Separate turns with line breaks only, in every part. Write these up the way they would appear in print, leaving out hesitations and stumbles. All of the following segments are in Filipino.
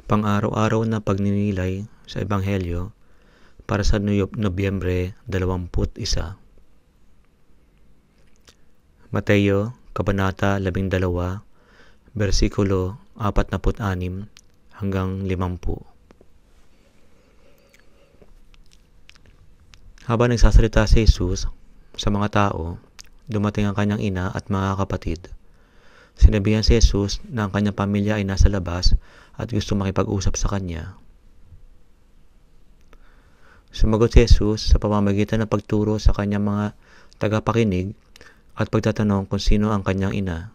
Pang-araw-araw na pagninilay sa Ebanghelyo para sa Nobyembre 21. Mateo, Kabanata 12, versikulo 46 hanggang 50. Habang nagsasalita si Jesus sa mga tao, dumating ang kanyang ina at mga kapatid. Sinabihan si Jesus na ang kanyang pamilya ay nasa labas at gusto makipag-usap sa kanya. Sumagot si Jesus sa pamamagitan ng pagturo sa kanyang mga tagapakinig at pagtatanong kung sino ang kanyang ina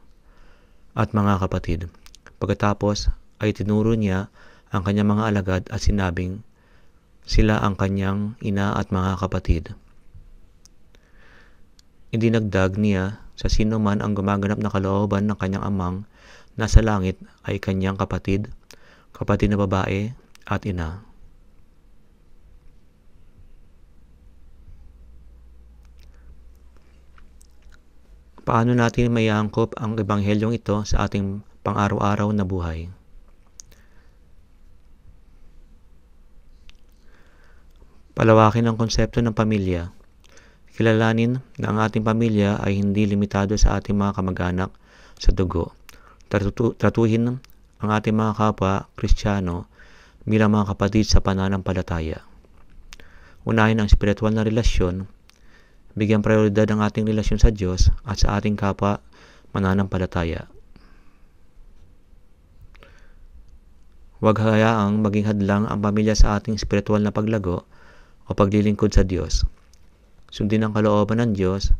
at mga kapatid. Pagkatapos ay tinuro niya ang kanyang mga alagad at sinabing sila ang kanyang ina at mga kapatid. Idinagdag niya sa sino man ang gumaganap na kalooban ng kanyang amang nasa langit ay kanyang kapatid na babae at ina. Paano natin maiangkop ang ebanghelyong ito sa ating pang-araw-araw na buhay? Palawakin ang konsepto ng pamilya. Kilalanin na ang ating pamilya ay hindi limitado sa ating mga kamag-anak sa dugo. Tratuhin ang ating mga kapwa Kristiyano bilang mga kapatid sa pananampalataya. Unahin ang espiritual na relasyon, bigyan prioridad ang ating relasyon sa Diyos at sa ating kapwa mananampalataya. Huwag hayaang maging hadlang ang pamilya sa ating espiritual na paglago o paglilingkod sa Diyos. Sundin ang kalooban ng Diyos.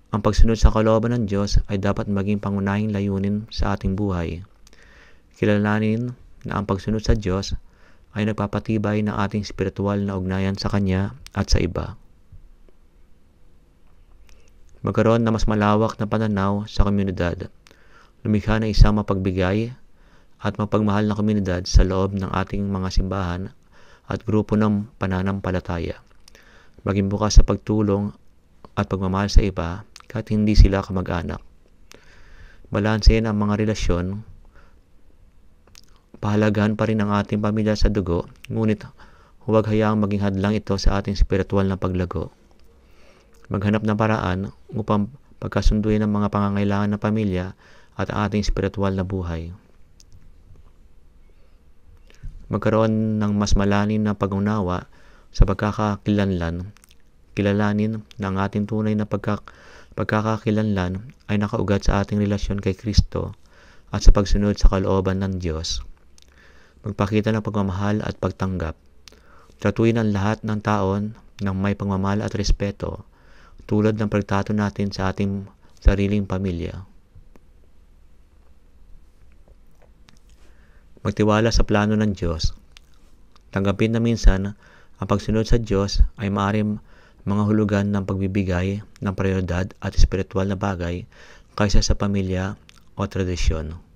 Ang pagsunod sa kalooban ng Diyos ay dapat maging pangunahing layunin sa ating buhay. Kilalanin na ang pagsunod sa Diyos ay nagpapatibay ng ating espiritual na ugnayan sa Kanya at sa iba. Magkaroon na mas malawak na pananaw sa komunidad. Lumikha na isang mapagbigay at mapagmahal na komunidad sa loob ng ating mga simbahan at grupo ng pananampalataya. Maging bukas sa pagtulong at pagmamahal sa iba kahit hindi sila kamag-anak. Balansehin ang mga relasyon. Pahalagahan pa rin ang ating pamilya sa dugo, ngunit huwag hayaang maging hadlang ito sa ating spiritual na paglago. Maghanap ng paraan upang pagkasunduin ang mga pangangailangan ng pamilya at ang ating spiritual na buhay. Magkaroon ng mas malalim na pag-unawa sa pagkakakilanlan. Kilalanin na ang ating tunay na pagkakakilanlan ay nakaugat sa ating relasyon kay Kristo at sa pagsunod sa kalooban ng Diyos. Magpakita ng pagmamahal at pagtanggap. Tratuin ang lahat ng taon ng may pagmamahal at respeto tulad ng pagtrato natin sa ating sariling pamilya. Magtiwala sa plano ng Diyos. Tanggapin na minsan ang pagsunod sa Diyos ay maaaring mga hulugan ng pagbibigay ng prioridad at espiritual na bagay kaysa sa pamilya o tradisyon.